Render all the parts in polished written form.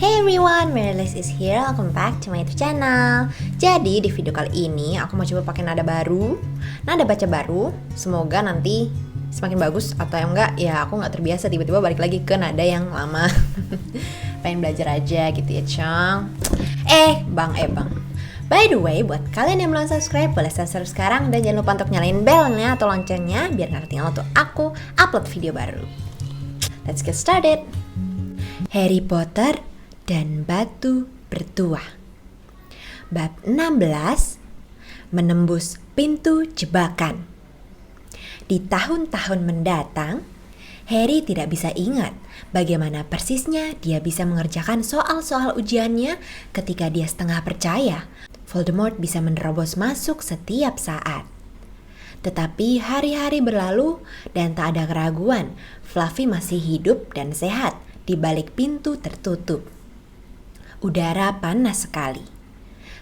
Hey everyone, Marilis is here. Welcome back to my YouTube channel. Jadi di video kali ini aku mau coba pakai nada baru, nada baca baru. Semoga nanti semakin bagus atau yang enggak ya aku nggak terbiasa tiba-tiba balik lagi ke nada yang lama. Pengen belajar aja gitu ya, Cong. Bang. By the way, buat kalian yang belum subscribe, boleh subscribe sekarang dan jangan lupa untuk nyalain belnya atau loncengnya biar nggak ketinggalan untuk aku upload video baru. Let's get started. Harry Potter dan batu bertuah. Bab 16, menembus pintu jebakan. Di tahun-tahun mendatang, Harry tidak bisa ingat bagaimana persisnya dia bisa mengerjakan soal-soal ujiannya ketika dia setengah percaya Voldemort bisa menerobos masuk setiap saat. Tetapi hari-hari berlalu dan tak ada keraguan Fluffy masih hidup dan sehat di balik pintu tertutup. Udara panas sekali,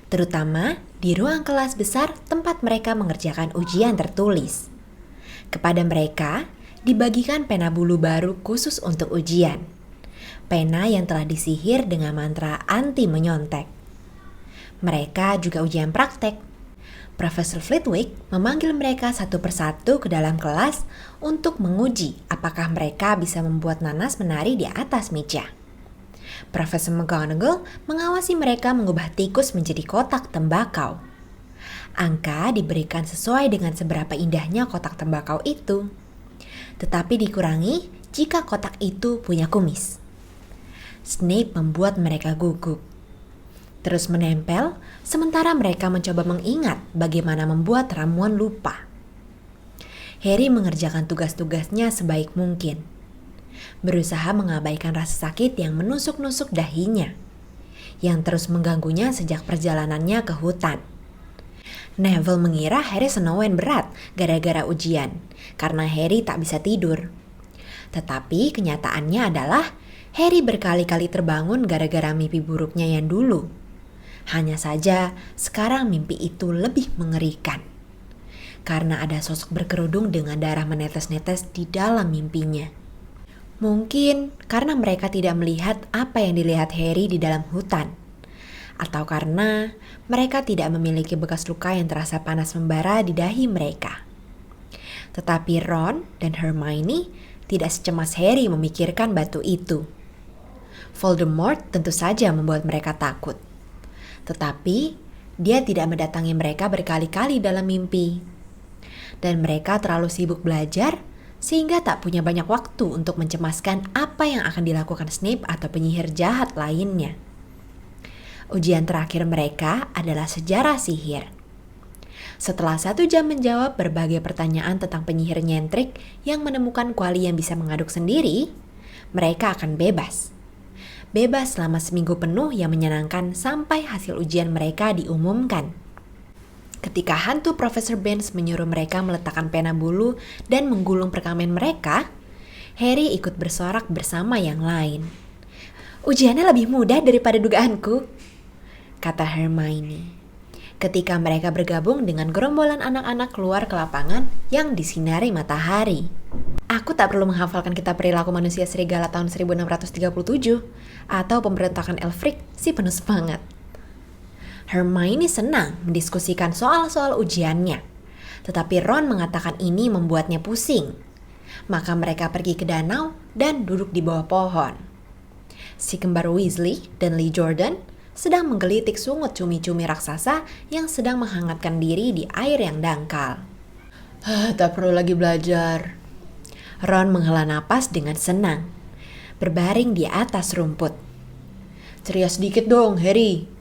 terutama di ruang kelas besar tempat mereka mengerjakan ujian tertulis. Kepada mereka dibagikan pena bulu baru khusus untuk ujian. Pena yang telah disihir dengan mantra anti menyontek. Mereka juga ujian praktek. Profesor Flitwick memanggil mereka satu persatu ke dalam kelas untuk menguji apakah mereka bisa membuat nanas menari di atas meja. Profesor McGonagall mengawasi mereka mengubah tikus menjadi kotak tembakau. Angka diberikan sesuai dengan seberapa indahnya kotak tembakau itu. Tetapi dikurangi jika kotak itu punya kumis. Snape membuat mereka gugup. Terus menempel, sementara mereka mencoba mengingat bagaimana membuat ramuan lupa. Harry mengerjakan tugas-tugasnya sebaik mungkin. Berusaha mengabaikan rasa sakit yang menusuk-nusuk dahinya, yang terus mengganggunya sejak perjalanannya ke hutan. Neville mengira Harry senawan berat gara-gara ujian, karena Harry tak bisa tidur. Tetapi kenyataannya adalah Harry berkali-kali terbangun gara-gara mimpi buruknya yang dulu. Hanya saja sekarang mimpi itu lebih mengerikan. Karena ada sosok berkerudung dengan darah menetes-netes di dalam mimpinya. Mungkin karena mereka tidak melihat apa yang dilihat Harry di dalam hutan. Atau karena mereka tidak memiliki bekas luka yang terasa panas membara di dahi mereka. Tetapi Ron dan Hermione tidak secemas Harry memikirkan batu itu. Voldemort tentu saja membuat mereka takut. Tetapi dia tidak mendatangi mereka berkali-kali dalam mimpi. Dan mereka terlalu sibuk belajar sehingga tak punya banyak waktu untuk mencemaskan apa yang akan dilakukan Snape atau penyihir jahat lainnya. Ujian terakhir mereka adalah sejarah sihir. Setelah 1 jam menjawab berbagai pertanyaan tentang penyihir nyentrik yang menemukan kuali yang bisa mengaduk sendiri, mereka akan bebas. Bebas selama seminggu penuh yang menyenangkan sampai hasil ujian mereka diumumkan. Ketika hantu Profesor Banks menyuruh mereka meletakkan pena bulu dan menggulung perkamen mereka, Harry ikut bersorak bersama yang lain. "Ujiannya lebih mudah daripada dugaanku," kata Hermione. Ketika mereka bergabung dengan gerombolan anak-anak keluar ke lapangan yang disinari matahari. "Aku tak perlu menghafalkan kitab perilaku manusia serigala tahun 1637 atau pemberontakan Elfric si penuh semangat." Hermione senang mendiskusikan soal-soal ujiannya, tetapi Ron mengatakan ini membuatnya pusing. Maka mereka pergi ke danau dan duduk di bawah pohon. Si kembar Weasley dan Lee Jordan sedang menggelitik sungut cumi-cumi raksasa yang sedang menghangatkan diri di air yang dangkal. Tak perlu lagi belajar." Ron menghela napas dengan senang, berbaring di atas rumput. "Ceria sedikit dong, Harry.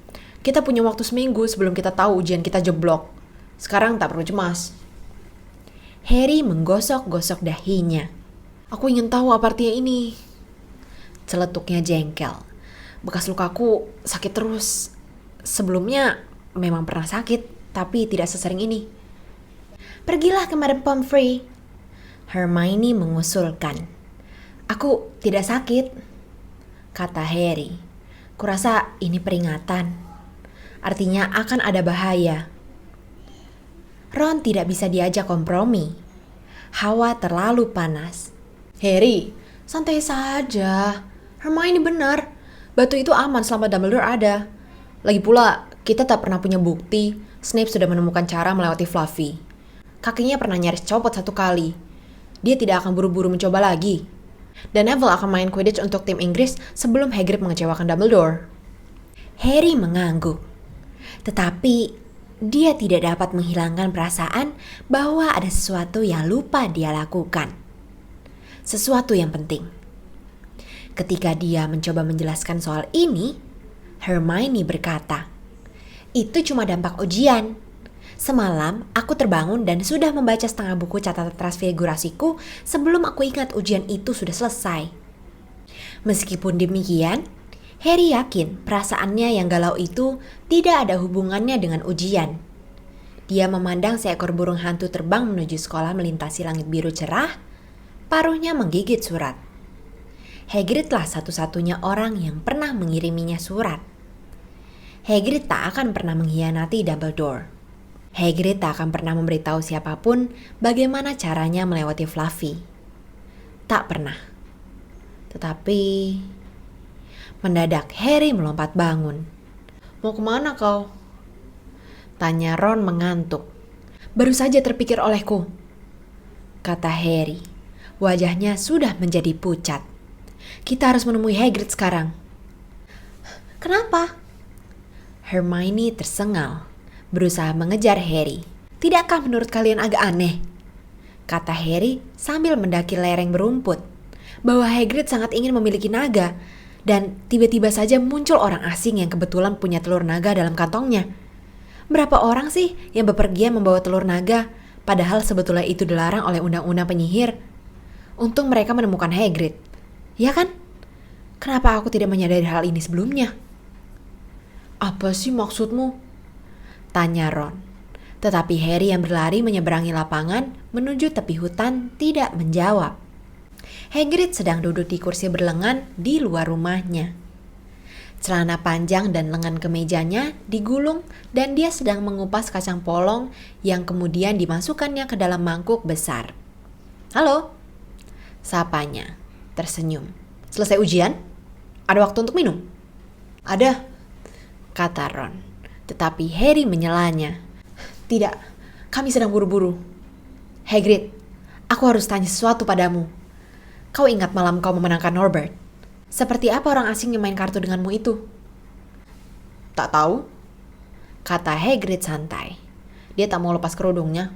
Kita punya waktu seminggu sebelum kita tahu ujian kita jeblok. Sekarang tak perlu cemas." Harry menggosok-gosok dahinya. "Aku ingin tahu apa artinya ini," celetuknya jengkel. "Bekas lukaku sakit terus. Sebelumnya memang pernah sakit, tapi tidak sesering ini." "Pergilah ke Madame Pomfrey," Hermione mengusulkan. "Aku tidak sakit," kata Harry. "Kurasa ini peringatan. Artinya akan ada bahaya." Ron tidak bisa diajak kompromi. Hawa terlalu panas. "Harry, santai saja. Hermione benar. Batu itu aman selama Dumbledore ada. Lagi pula, kita tak pernah punya bukti Snape sudah menemukan cara melewati Fluffy. Kakinya pernah nyaris copot 1 kali. Dia tidak akan buru-buru mencoba lagi. Dan Neville akan main Quidditch untuk tim Inggris sebelum Hagrid mengecewakan Dumbledore. Harry mengangguk. Tetapi dia tidak dapat menghilangkan perasaan bahwa ada sesuatu yang lupa dia lakukan. Sesuatu yang penting. Ketika dia mencoba menjelaskan soal ini, Hermione berkata, "Itu cuma dampak ujian. Semalam aku terbangun dan sudah membaca setengah buku catatan transfigurasiku sebelum aku ingat ujian itu sudah selesai." Meskipun demikian, Harry yakin perasaannya yang galau itu tidak ada hubungannya dengan ujian. Dia memandang seekor burung hantu terbang menuju sekolah melintasi langit biru cerah, paruhnya menggigit surat. Hagridlah satu-satunya orang yang pernah mengiriminya surat. Hagrid tak akan pernah mengkhianati Dumbledore. Hagrid tak akan pernah memberitahu siapapun bagaimana caranya melewati Fluffy. Tak pernah. Tetapi mendadak Harry melompat bangun. "Mau kemana kau?" tanya Ron mengantuk. "Baru saja terpikir olehku," kata Harry. Wajahnya sudah menjadi pucat. "Kita harus menemui Hagrid sekarang." "Kenapa?" Hermione tersengal, berusaha mengejar Harry. "Tidakkah menurut kalian agak aneh?" kata Harry sambil mendaki lereng berumput, "bahwa Hagrid sangat ingin memiliki naga, dan tiba-tiba saja muncul orang asing yang kebetulan punya telur naga dalam kantongnya. Berapa orang sih yang bepergian membawa telur naga, padahal sebetulnya itu dilarang oleh undang-undang penyihir? Untung mereka menemukan Hagrid. Ya kan? Kenapa aku tidak menyadari hal ini sebelumnya?" "Apa sih maksudmu?" tanya Ron. Tetapi Harry yang berlari menyeberangi lapangan menuju tepi hutan tidak menjawab. Hagrid sedang duduk di kursi berlengan di luar rumahnya. Celana panjang dan lengan kemejanya digulung dan dia sedang mengupas kacang polong yang kemudian dimasukkannya ke dalam mangkuk besar. "Halo," sapanya, tersenyum. "Selesai ujian? Ada waktu untuk minum?" "Ada," kata Ron. Tetapi Harry menyelanya. "Tidak, kami sedang buru-buru." "Hagrid, aku harus tanya sesuatu padamu. Kau ingat malam kau memenangkan Norbert? Seperti apa orang asing yang main kartu denganmu itu?" "Tak tahu," kata Hagrid santai. Dia tak mau lepas kerudungnya.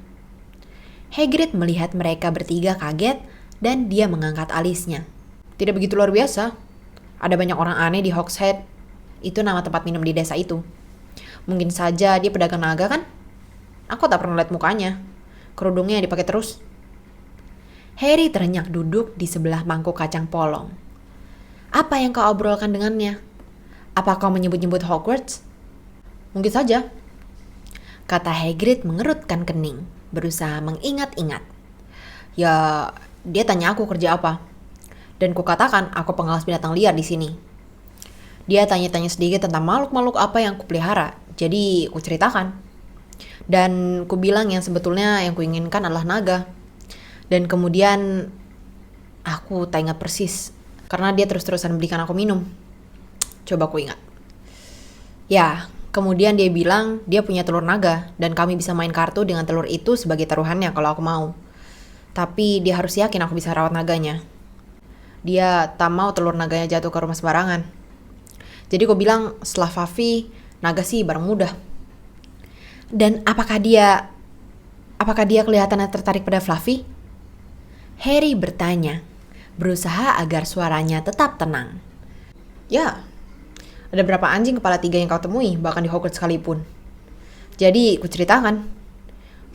Hagrid melihat mereka bertiga kaget dan dia mengangkat alisnya. "Tidak begitu luar biasa. Ada banyak orang aneh di Hogshead. Itu nama tempat minum di desa itu. Mungkin saja dia pedagang naga kan? Aku tak pernah lihat mukanya. Kerudungnya dipakai terus." Harry terenyak duduk di sebelah mangkuk kacang polong. "Apa yang kau obrolkan dengannya? Apa kau menyebut-nyebut Hogwarts?" "Mungkin saja," kata Hagrid mengerutkan kening, berusaha mengingat-ingat. "Ya, dia tanya aku kerja apa. Dan kukatakan aku pengawas binatang liar di sini. Dia tanya-tanya sedikit tentang makhluk-makhluk apa yang kupelihara. Jadi kuceritakan. Dan kubilang yang sebetulnya yang kuinginkan adalah naga. Dan kemudian aku tak ingat persis karena dia terus-terusan belikan aku minum. Coba aku ingat. Ya, kemudian dia bilang dia punya telur naga dan kami bisa main kartu dengan telur itu sebagai taruhannya kalau aku mau. Tapi dia harus yakin aku bisa rawat naganya. Dia tak mau telur naganya jatuh ke rumah sembarangan. Jadi aku bilang setelah Fluffy, naga sih barang mudah." "Dan apakah dia kelihatannya tertarik pada Fluffy?" Harry bertanya, berusaha agar suaranya tetap tenang. "Ya, ada berapa anjing kepala 3 yang kau temui, bahkan di Hogwarts sekalipun. Jadi, kuceritakan.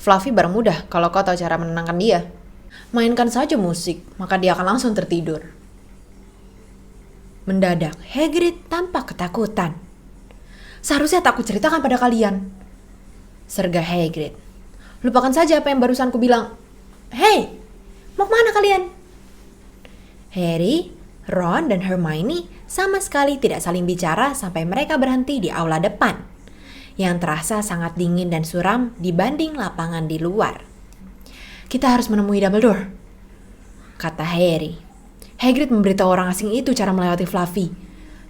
Fluffy barang mudah kalau kau tahu cara menenangkan dia. Mainkan saja musik, maka dia akan langsung tertidur." Mendadak, Hagrid tampak ketakutan. "Seharusnya tak kuceritakan pada kalian," sergah Hagrid. "Lupakan saja apa yang barusan kubilang. Hei, mau kemana kalian?" Harry, Ron, dan Hermione sama sekali tidak saling bicara sampai mereka berhenti di aula depan, yang terasa sangat dingin dan suram dibanding lapangan di luar. "Kita harus menemui Dumbledore," kata Harry. "Hagrid memberitahu orang asing itu cara melewati Fluffy.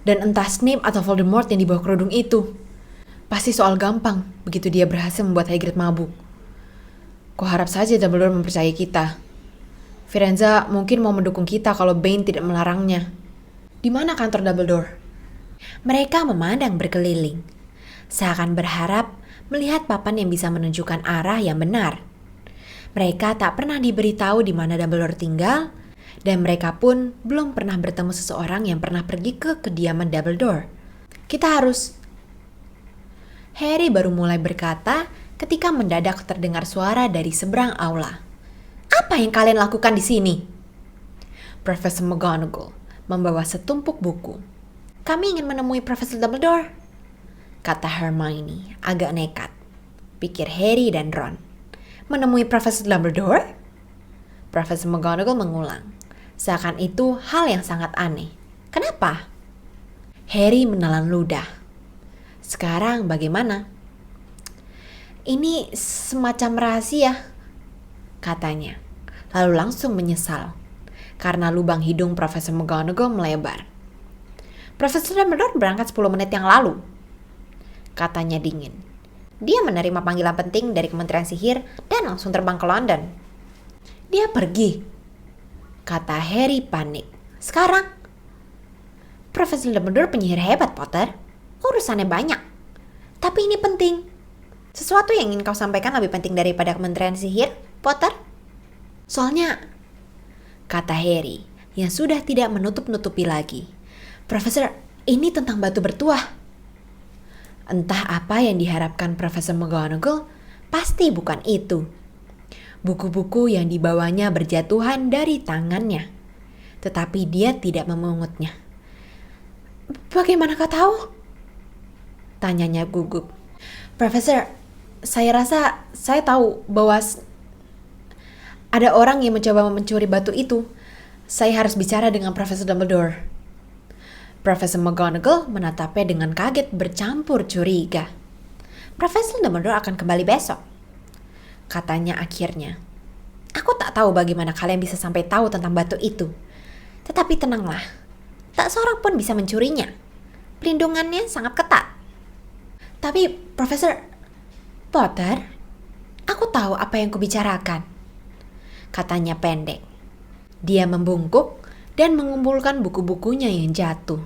Dan entah Snape atau Voldemort yang dibawa kerudung itu. Pasti soal gampang begitu dia berhasil membuat Hagrid mabuk. Kuharap saja Dumbledore mempercayai kita. Firenze mungkin mau mendukung kita kalau Bane tidak melarangnya. Di mana kantor Dumbledore? Mereka memandang berkeliling, seakan berharap melihat papan yang bisa menunjukkan arah yang benar. Mereka tak pernah diberitahu di mana Dumbledore tinggal, dan mereka pun belum pernah bertemu seseorang yang pernah pergi ke kediaman Dumbledore. Kita harus... Harry baru mulai berkata ketika mendadak terdengar suara dari seberang aula. Apa yang kalian lakukan di sini? Profesor McGonagall membawa setumpuk buku. Kami ingin menemui Profesor Dumbledore, kata Hermione agak nekat. Pikir Harry dan Ron. Menemui Profesor Dumbledore? Profesor McGonagall mengulang. Seakan itu hal yang sangat aneh. Kenapa? Harry menelan ludah. Sekarang bagaimana? Ini semacam rahasia, katanya. Lalu langsung menyesal karena lubang hidung Profesor McGonagall melebar. Profesor Dumbledore berangkat 10 menit yang lalu, katanya dingin. Dia menerima panggilan penting dari Kementerian Sihir dan langsung terbang ke London. Dia pergi, kata Harry panik. Sekarang? Profesor Dumbledore penyihir hebat, Potter. Urusannya banyak. Tapi ini penting. Sesuatu yang ingin kau sampaikan lebih penting daripada Kementerian Sihir, Potter? Soalnya, kata Harry yang sudah tidak menutup-nutupi lagi. Profesor, ini tentang batu bertuah. Entah apa yang diharapkan Profesor McGonagall, pasti bukan itu. Buku-buku yang dibawanya berjatuhan dari tangannya. Tetapi dia tidak memungutnya. Bagaimana kau tahu? Tanyanya gugup. Profesor, saya rasa saya tahu bahwa ada orang yang mencoba mencuri batu itu. Saya harus bicara dengan Profesor Dumbledore. Profesor McGonagall menatapnya dengan kaget bercampur curiga. Profesor Dumbledore akan kembali besok, katanya akhirnya. Aku tak tahu bagaimana kalian bisa sampai tahu tentang batu itu. Tetapi tenanglah, tak seorang pun bisa mencurinya. Perlindungannya sangat ketat. Tapi Profesor Potter, aku tahu apa yang kubicarakan, katanya pendek. Dia membungkuk dan mengumpulkan buku-bukunya yang jatuh.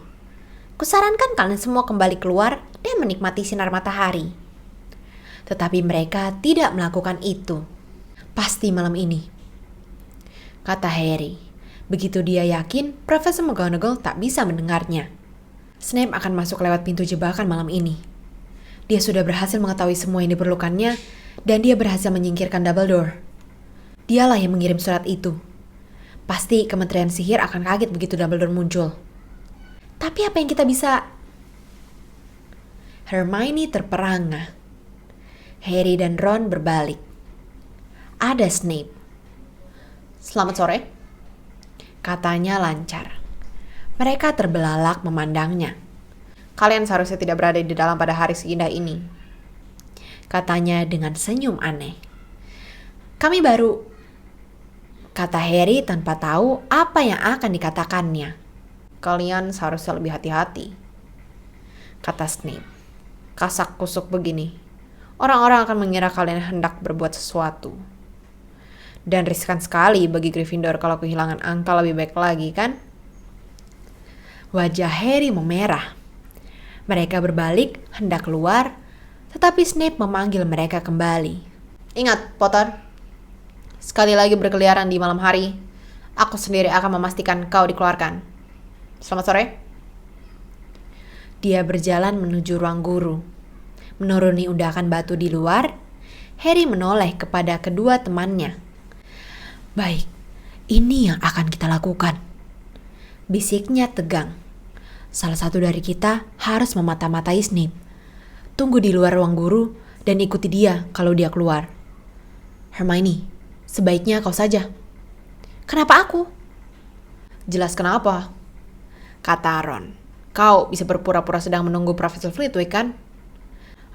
Kusarankan kalian semua kembali keluar dan menikmati sinar matahari. Tetapi mereka tidak melakukan itu. Pasti malam ini, kata Harry. Begitu dia yakin Profesor McGonagall tak bisa mendengarnya. Snape akan masuk lewat pintu jebakan malam ini. Dia sudah berhasil mengetahui semua yang diperlukannya dan dia berhasil menyingkirkan Dumbledore. Dialah yang mengirim surat itu. Pasti Kementerian Sihir akan kaget begitu Dumbledore muncul. Tapi apa yang kita bisa... Hermione terperangah. Harry dan Ron berbalik. Ada Snape. Selamat sore, katanya lancar. Mereka terbelalak memandangnya. Kalian seharusnya tidak berada di dalam pada hari seindah ini, katanya dengan senyum aneh. Kami baru, kata Harry tanpa tahu apa yang akan dikatakannya. Kalian seharusnya lebih hati-hati, kata Snape. Kasak kusuk begini, orang-orang akan mengira kalian hendak berbuat sesuatu. Dan riskan sekali bagi Gryffindor kalau kehilangan angka lebih baik lagi, kan? Wajah Harry memerah. Mereka berbalik, hendak keluar, tetapi Snape memanggil mereka kembali. Ingat, Potter, sekali lagi berkeliaran di malam hari, aku sendiri akan memastikan kau dikeluarkan. Selamat sore. Dia berjalan menuju ruang guru. Menuruni undakan batu di luar, Harry menoleh kepada kedua temannya. Baik, ini yang akan kita lakukan, bisiknya tegang. Salah satu dari kita harus memata-matai Snape. Tunggu di luar ruang guru dan ikuti dia kalau dia keluar. Hermione, sebaiknya kau saja. Kenapa aku? Jelas kenapa, kata Ron. Kau bisa berpura-pura sedang menunggu Profesor Flitwick, kan?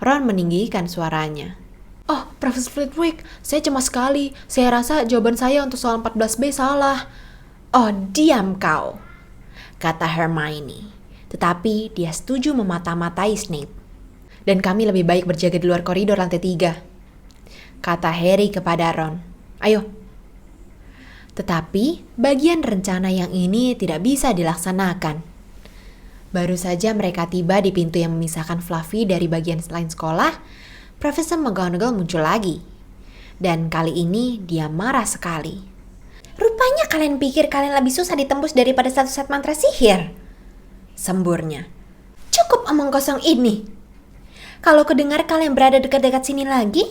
Ron meninggikan suaranya. Oh, Profesor Flitwick, saya cemas sekali. Saya rasa jawaban saya untuk soal 14B salah. Oh, diam kau, kata Hermione. Tetapi dia setuju memata-matai Snape. Dan kami lebih baik berjaga di luar koridor lantai 3, kata Harry kepada Ron. Ayo. Tetapi bagian rencana yang ini tidak bisa dilaksanakan. Baru saja mereka tiba di pintu yang memisahkan Fluffy dari bagian lain sekolah, Profesor McGonagall muncul lagi. Dan kali ini dia marah sekali. Rupanya kalian pikir kalian lebih susah ditembus daripada satu set mantra sihir, semburnya. Cukup omong kosong ini. Kalau kedengar kalian berada dekat-dekat sini lagi,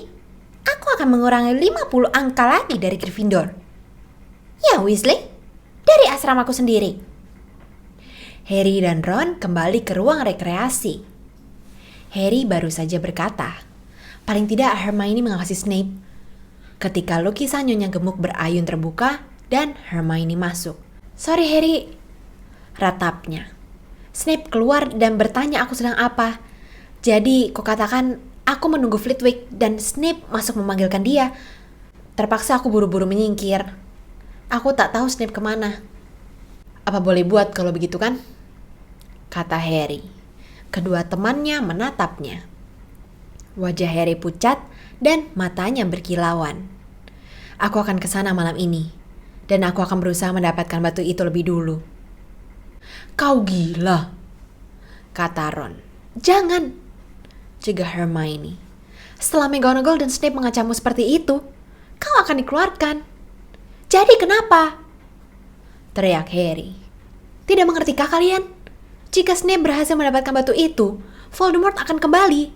aku akan mengurangi 50 angka lagi dari Gryffindor. Ya Weasley, dari asramaku sendiri. Harry dan Ron kembali ke ruang rekreasi. Harry baru saja berkata, paling tidak Hermione mengawasi Snape. Ketika lukisan Nyonya Gemuk berayun terbuka dan Hermione masuk. Sorry Harry, ratapnya. Snape keluar dan bertanya aku sedang apa. Jadi kau katakan aku menunggu Flitwick dan Snape masuk memanggilkan dia. Terpaksa aku buru-buru menyingkir. Aku tak tahu Snape kemana. Apa boleh buat kalau begitu kan? Kata Harry. Kedua temannya menatapnya. Wajah Harry pucat dan matanya berkilauan. Aku akan ke sana malam ini. Dan aku akan berusaha mendapatkan batu itu lebih dulu. Kau gila, kata Ron. Jangan, cegah Hermione. Setelah McGonagall dan Snape mengancammu seperti itu, kau akan dikeluarkan. Jadi kenapa? Teriak Harry. Tidak mengertikah kalian? Jika Snape berhasil mendapatkan batu itu, Voldemort akan kembali.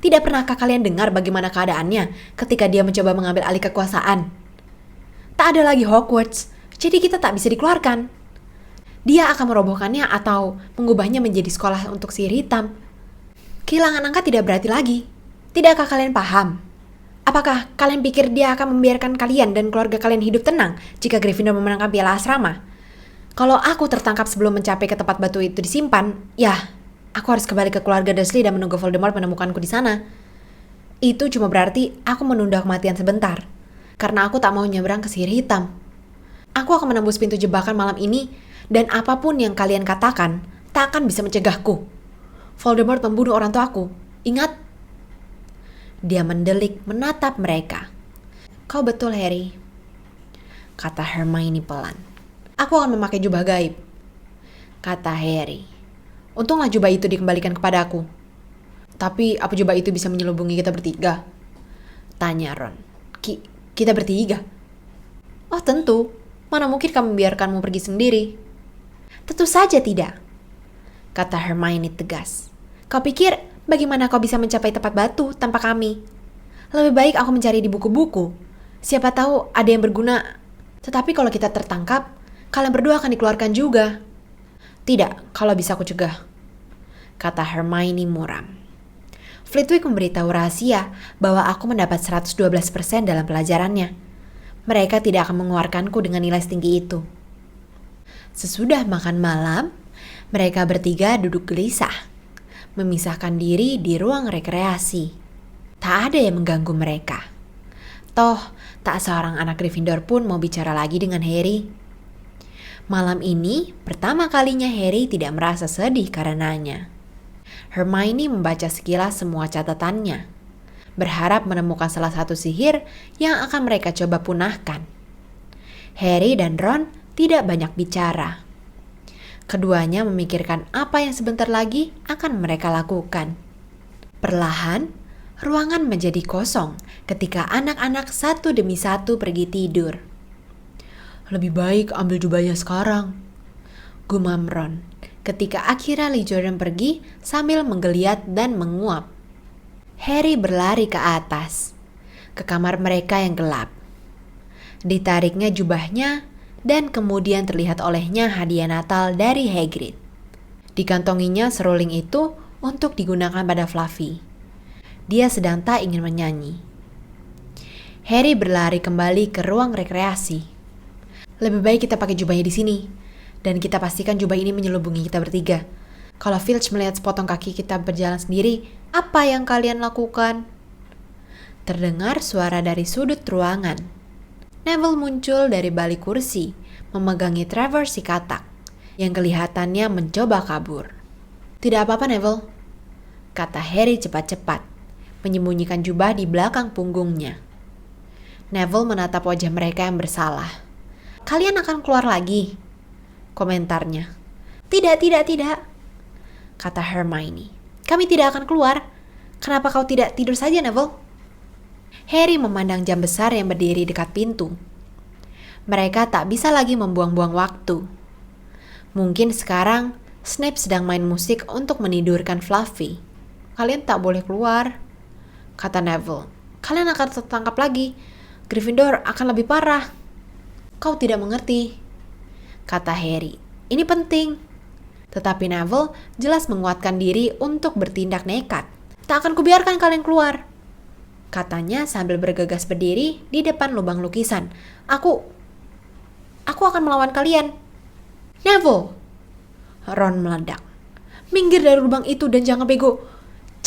Tidak pernahkah kalian dengar bagaimana keadaannya ketika dia mencoba mengambil alih kekuasaan? Tak ada lagi Hogwarts, jadi kita tak bisa dikeluarkan. Dia akan merobohkannya atau mengubahnya menjadi sekolah untuk sihir hitam. Kehilangan angka tidak berarti lagi. Tidakkah kalian paham? Apakah kalian pikir dia akan membiarkan kalian dan keluarga kalian hidup tenang jika Gryffindor memenangkan piala asrama? Kalau aku tertangkap sebelum mencapai ke tempat batu itu disimpan, ya, aku harus kembali ke keluarga Dursley dan menunggu Voldemort menemukanku di sana. Itu cuma berarti aku menunda kematian sebentar, karena aku tak mau nyebrang ke sihir hitam. Aku akan menembus pintu jebakan malam ini, dan apapun yang kalian katakan, tak akan bisa mencegahku. Voldemort membunuh orang tuaku, ingat? Dia mendelik menatap mereka. Kau betul, Harry, kata Hermione pelan. Aku akan memakai jubah gaib, kata Harry. Untunglah jubah itu dikembalikan kepadaku. Tapi apa jubah itu bisa menyelubungi kita bertiga? Tanya Ron. Kita bertiga? Oh tentu, mana mungkin kami membiarkanmu pergi sendiri? Tentu saja tidak, kata Hermione tegas. Kau pikir bagaimana kau bisa mencapai tempat batu tanpa kami? Lebih baik aku mencari di buku-buku. Siapa tahu ada yang berguna. Tetapi kalau kita tertangkap, kalian berdua akan dikeluarkan juga. Tidak, kalau bisa aku cegah, kata Hermione muram. Flitwick memberitahu rahasia bahwa aku mendapat 112% dalam pelajarannya. Mereka tidak akan mengeluarkanku dengan nilai setinggi itu. Sesudah makan malam, mereka bertiga duduk gelisah, memisahkan diri di ruang rekreasi. Tak ada yang mengganggu mereka. Toh, tak seorang anak Gryffindor pun mau bicara lagi dengan Harry. Malam ini, pertama kalinya Harry tidak merasa sedih karenanya. Hermione membaca sekilas semua catatannya, berharap menemukan salah satu sihir yang akan mereka coba punahkan. Harry dan Ron tidak banyak bicara. Keduanya memikirkan apa yang sebentar lagi akan mereka lakukan. Perlahan, ruangan menjadi kosong ketika anak-anak satu demi satu pergi tidur. Lebih baik ambil jubahnya sekarang, gumam Ron ketika akhirnya Lee Jordan pergi sambil menggeliat dan menguap. Harry berlari ke atas, ke kamar mereka yang gelap. Ditariknya jubahnya dan kemudian terlihat olehnya hadiah Natal dari Hagrid. Dikantonginya seruling itu untuk digunakan pada Fluffy. Dia sedang tak ingin menyanyi. Harry berlari kembali ke ruang rekreasi. Lebih baik kita pakai jubahnya di sini, dan kita pastikan jubah ini menyelubungi kita bertiga. Kalau Filch melihat sepotong kaki kita berjalan sendiri, apa yang kalian lakukan? Terdengar suara dari sudut ruangan. Neville muncul dari balik kursi, memegangi Trevor si katak, yang kelihatannya mencoba kabur. Tidak apa-apa, Neville, kata Harry cepat-cepat, menyembunyikan jubah di belakang punggungnya. Neville menatap wajah mereka yang bersalah. Kalian akan keluar lagi, komentarnya. Tidak, kata Hermione. Kami tidak akan keluar. Kenapa kau tidak tidur saja, Neville? Harry memandang jam besar yang berdiri dekat pintu. Mereka tak bisa lagi membuang-buang waktu. Mungkin sekarang Snape sedang main musik untuk menidurkan Fluffy. Kalian tak boleh keluar, kata Neville. Kalian akan tertangkap lagi. Gryffindor akan lebih parah. Kau tidak mengerti, kata Harry. Ini penting. Tetapi Neville jelas menguatkan diri untuk bertindak nekat. Tak akan kubiarkan kalian keluar, katanya sambil bergegas berdiri di depan lubang lukisan. Aku akan melawan kalian. Neville, Ron meledak. Minggir dari lubang itu dan jangan bego.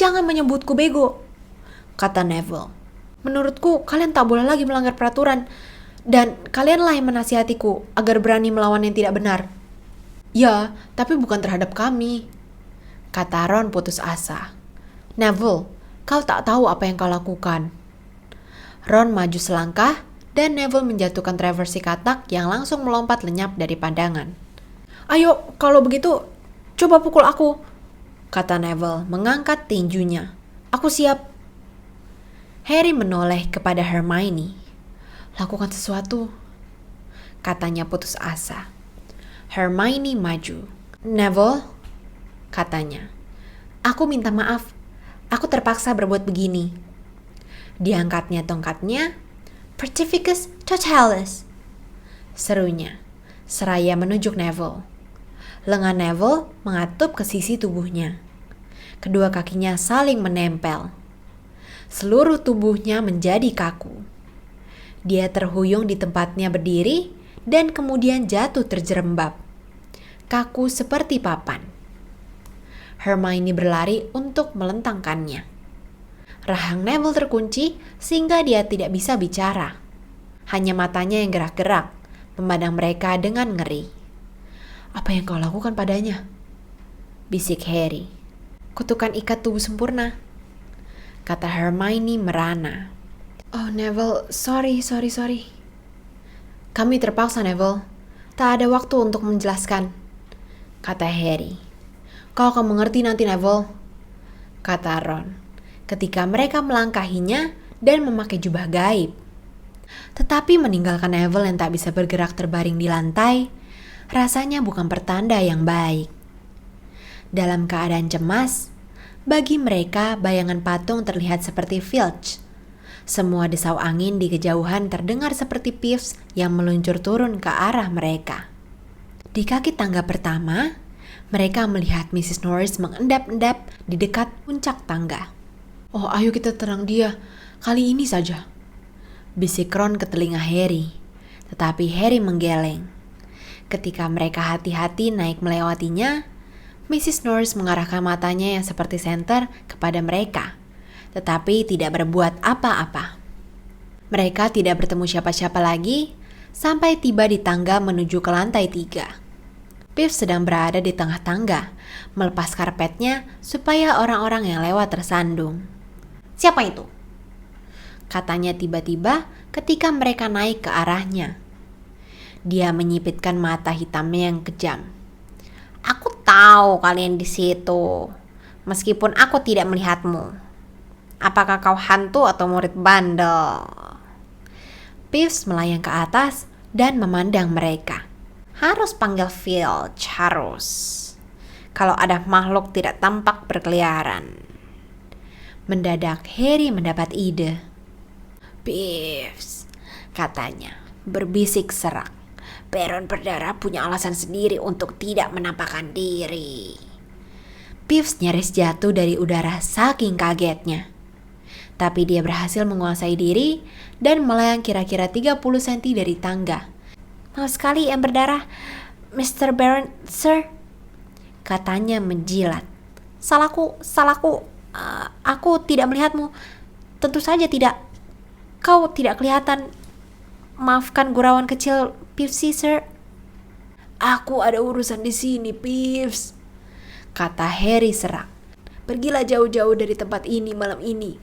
Jangan menyebutku bego, kata Neville. Menurutku kalian tak boleh lagi melanggar peraturan. Dan kalianlah yang menasihatiku agar berani melawan yang tidak benar. Ya, tapi bukan terhadap kami, kata Ron putus asa. Neville, kau tak tahu apa yang kau lakukan. Ron maju selangkah dan Neville menjatuhkan traversi katak yang langsung melompat lenyap dari pandangan. Ayo, kalau begitu, coba pukul aku, kata Neville mengangkat tinjunya. Aku siap. Harry menoleh kepada Hermione. Lakukan sesuatu, katanya putus asa. Hermione maju. Neville, katanya. Aku minta maaf. Aku terpaksa berbuat begini. Diangkatnya tongkatnya. Pertificus Totalis, serunya, seraya menunjuk Neville. Lengan Neville mengatup ke sisi tubuhnya. Kedua kakinya saling menempel. Seluruh tubuhnya menjadi kaku. Dia terhuyung di tempatnya berdiri dan kemudian jatuh terjerembab. Kaku seperti papan. Hermione berlari untuk melentangkannya. Rahang Neville terkunci sehingga dia tidak bisa bicara. Hanya matanya yang gerak-gerak, memandang mereka dengan ngeri. Apa yang kau lakukan padanya? Bisik Harry. Kutukan ikat tubuh sempurna, kata Hermione merana. Oh Neville, sorry. Kami terpaksa Neville. Tak ada waktu untuk menjelaskan, kata Harry. Kau akan mengerti nanti Neville, kata Ron, ketika mereka melangkahinya dan memakai jubah gaib. Tetapi meninggalkan Neville yang tak bisa bergerak terbaring di lantai, rasanya bukan pertanda yang baik. Dalam keadaan cemas, bagi mereka bayangan patung terlihat seperti Filch. Semua desau angin di kejauhan terdengar seperti Peeves yang meluncur turun ke arah mereka. Di kaki tangga pertama, mereka melihat Mrs. Norris mengendap-endap di dekat puncak tangga. Oh, ayo kita terang dia, kali ini saja, bisik Ron ke telinga Harry. Tetapi Harry menggeleng. Ketika mereka hati-hati naik melewatinya, Mrs. Norris mengarahkan matanya yang seperti senter kepada mereka, tetapi tidak berbuat apa-apa. Mereka tidak bertemu siapa-siapa lagi sampai tiba di tangga menuju ke lantai 3. Peeves sedang berada di tengah tangga, melepas karpetnya supaya orang-orang yang lewat tersandung. Siapa itu? Katanya tiba-tiba ketika mereka naik ke arahnya. Dia menyipitkan mata hitamnya yang kejam. Aku tahu kalian di situ, meskipun aku tidak melihatmu. Apakah kau hantu atau murid bandel? Peeves melayang ke atas dan memandang mereka. Harus panggil Filch, harus. Kalau ada makhluk tidak tampak berkeliaran. Mendadak Harry mendapat ide. Peeves, katanya, berbisik serak. Baron berdarah punya alasan sendiri untuk tidak menampakkan diri. Peeves nyaris jatuh dari udara saking kagetnya. Tapi dia berhasil menguasai diri dan melayang kira-kira 30 cm dari tangga. Mau sekali yang berdarah, Mr. Baron, Sir, katanya menjilat. Salahku, aku tidak melihatmu. Tentu saja tidak. Kau tidak kelihatan. Maafkan gurauan kecil Peeves, Sir. Aku ada urusan di sini, Peeves, kata Harry serak. Pergilah jauh-jauh dari tempat ini malam ini.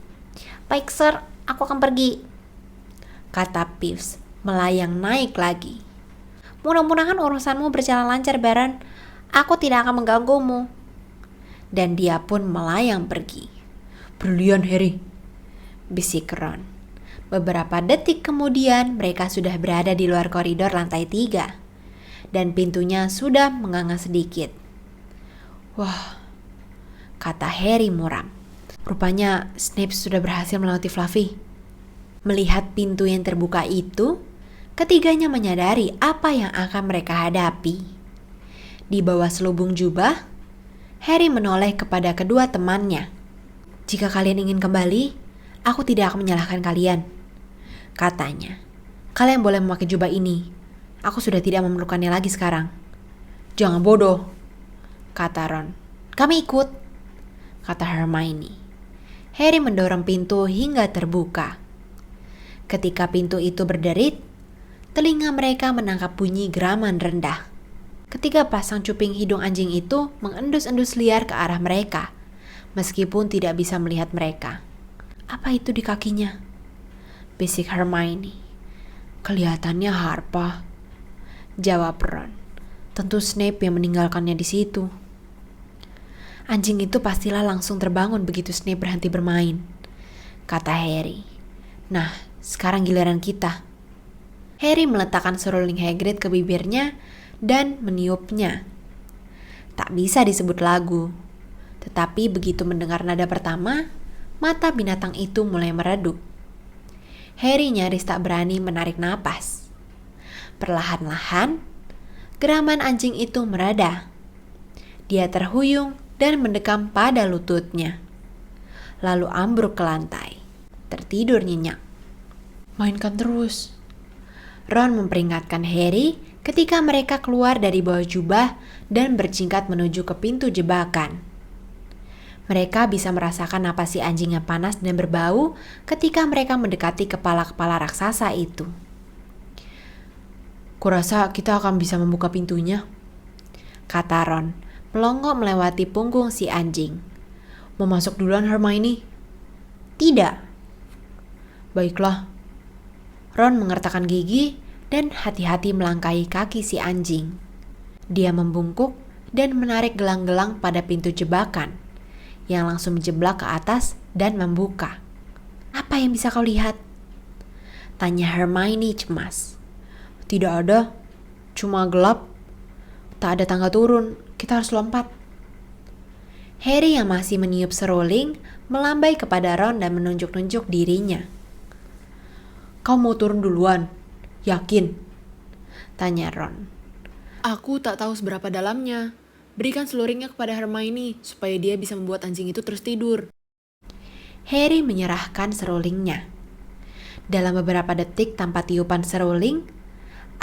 Baik sir, aku akan pergi, kata Peeves melayang naik lagi. Mudah-mudahan urusanmu berjalan lancar, Baron. Aku tidak akan mengganggumu. Dan dia pun melayang pergi. Brilian, Harry, bisik Ron. Beberapa detik kemudian mereka sudah berada di luar koridor lantai 3. Dan pintunya sudah menganga sedikit. Wah, kata Harry muram. Rupanya Snape sudah berhasil melewati Fluffy. Melihat pintu yang terbuka itu, ketiganya menyadari apa yang akan mereka hadapi. Di bawah selubung jubah, Harry menoleh kepada kedua temannya. Jika kalian ingin kembali, aku tidak akan menyalahkan kalian, katanya. Kalian boleh memakai jubah ini. Aku sudah tidak memerlukannya lagi sekarang. Jangan bodoh, kata Ron. Kami ikut, kata Hermione. Harry mendorong pintu hingga terbuka. Ketika pintu itu berderit, telinga mereka menangkap bunyi geraman rendah. Ketiga pasang cuping hidung anjing itu mengendus-endus liar ke arah mereka, meskipun tidak bisa melihat mereka. Apa itu di kakinya? Bisik Hermione. Kelihatannya harpa, jawab Ron. Tentu Snape yang meninggalkannya di situ. Anjing itu pastilah langsung terbangun begitu Snape berhenti bermain, kata Harry. Nah, sekarang giliran kita. Harry meletakkan seruling Hagrid ke bibirnya dan meniupnya. Tak bisa disebut lagu. Tetapi begitu mendengar nada pertama, mata binatang itu mulai meredup. Harry nyaris tak berani menarik napas. Perlahan-lahan, geraman anjing itu mereda. Dia terhuyung dan mendekam pada lututnya. Lalu ambruk ke lantai, tertidur nyenyak. Mainkan terus, Ron memperingatkan Harry ketika mereka keluar dari bawah jubah dan berjingkat menuju ke pintu jebakan. Mereka bisa merasakan napas si anjing yang panas dan berbau ketika mereka mendekati kepala-kepala raksasa itu. Kurasa kita akan bisa membuka pintunya, kata Ron, melongo melewati punggung si anjing. Mau masuk duluan, Hermione? Tidak. Baiklah. Ron mengertakkan gigi dan hati-hati melangkahi kaki si anjing. Dia membungkuk dan menarik gelang-gelang pada pintu jebakan, yang langsung menjeblak ke atas dan membuka. Apa yang bisa kau lihat? Tanya Hermione cemas. Tidak ada, cuma gelap. Tak ada tangga turun, kita harus lompat. Harry yang masih meniup seruling melambai kepada Ron dan menunjuk-nunjuk dirinya. Kau mau turun duluan? Yakin? Tanya Ron. Aku tak tahu seberapa dalamnya. Berikan seluringnya kepada Hermione supaya dia bisa membuat anjing itu terus tidur. Harry menyerahkan serulingnya. Dalam beberapa detik tanpa tiupan seruling,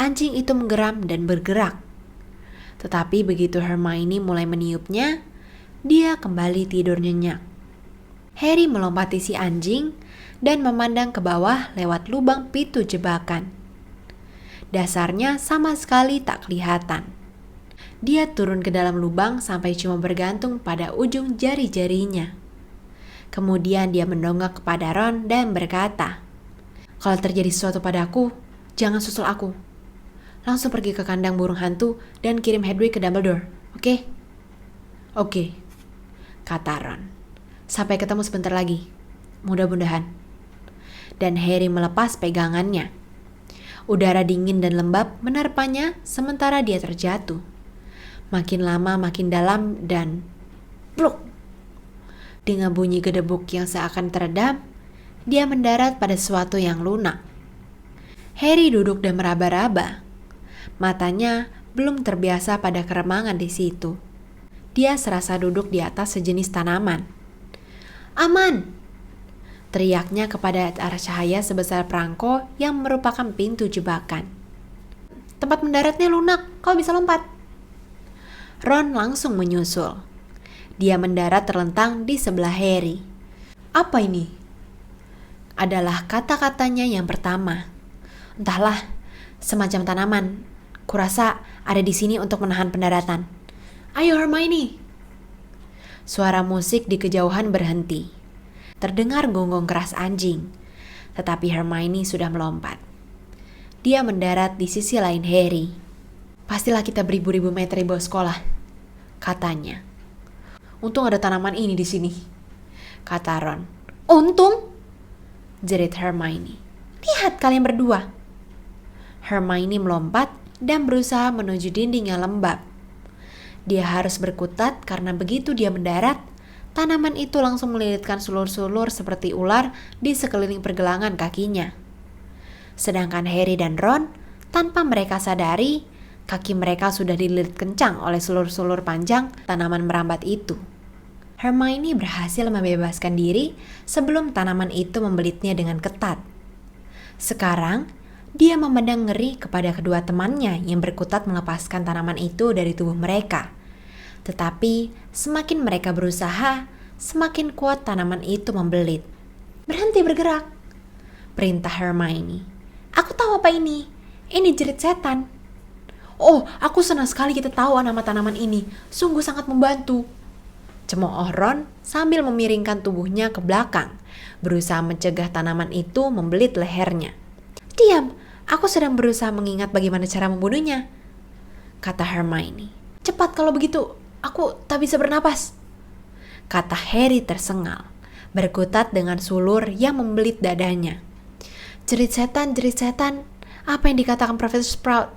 anjing itu menggeram dan bergerak. Tetapi begitu Hermione mulai meniupnya, dia kembali tidur nyenyak. Harry melompati si anjing dan memandang ke bawah lewat lubang pintu jebakan. Dasarnya sama sekali tak kelihatan. Dia turun ke dalam lubang sampai cuma bergantung pada ujung jari-jarinya. Kemudian dia mendongak kepada Ron dan berkata, "Kalau terjadi sesuatu padaku, jangan susul aku. Langsung pergi ke kandang burung hantu dan kirim Hedwig ke Dumbledore, oke?" Oke, kata Ron. Sampai ketemu sebentar lagi, mudah-mudahan. Dan Harry melepas pegangannya. Udara dingin dan lembab menerpanya sementara dia terjatuh. Makin lama makin dalam dan pluk. Dengan bunyi gedebuk yang seakan teredam, dia mendarat pada sesuatu yang lunak. Harry duduk dan meraba-raba. Matanya belum terbiasa pada keremangan di situ. Dia serasa duduk di atas sejenis tanaman. "Aman!" teriaknya kepada arah cahaya sebesar perangko yang merupakan pintu jebakan. "Tempat mendaratnya lunak, kau bisa lompat." Ron langsung menyusul. Dia mendarat terlentang di sebelah Harry. "Apa ini?" adalah kata-katanya yang pertama. "Entahlah, semacam tanaman. Kurasa ada di sini untuk menahan pendaratan." "Ayo Hermione!" Suara musik di kejauhan berhenti. Terdengar gonggong keras anjing, tetapi Hermione sudah melompat. Dia mendarat di sisi lain Harry. "Pastilah kita beribu-ribu meter di bawah sekolah," katanya. "Untung ada tanaman ini di sini," kata Ron. "Untung?" jerit Hermione. "Lihat kalian berdua." Hermione melompat dan berusaha menuju dinding yang lembab. Dia harus berkutat karena begitu dia mendarat, tanaman itu langsung melilitkan sulur-sulur seperti ular di sekeliling pergelangan kakinya. Sedangkan Harry dan Ron, tanpa mereka sadari, kaki mereka sudah dililit kencang oleh sulur-sulur panjang tanaman merambat itu. Hermione berhasil membebaskan diri sebelum tanaman itu membelitnya dengan ketat. Sekarang, dia memandang ngeri kepada kedua temannya yang berkutat melepaskan tanaman itu dari tubuh mereka. Tetapi, semakin mereka berusaha, semakin kuat tanaman itu membelit. "Berhenti bergerak," perintah Hermione. "Aku tahu apa ini. Ini jerit setan." "Oh, aku senang sekali kita tahu nama tanaman ini. Sungguh sangat membantu," cemooh Ron sambil memiringkan tubuhnya ke belakang, berusaha mencegah tanaman itu membelit lehernya. "Diam, aku sedang berusaha mengingat bagaimana cara membunuhnya," kata Hermione. "Cepat kalau begitu, aku tak bisa bernapas," kata Harry tersengal, berkutat dengan sulur yang membelit dadanya. Jerit setan, apa yang dikatakan Profesor Sprout?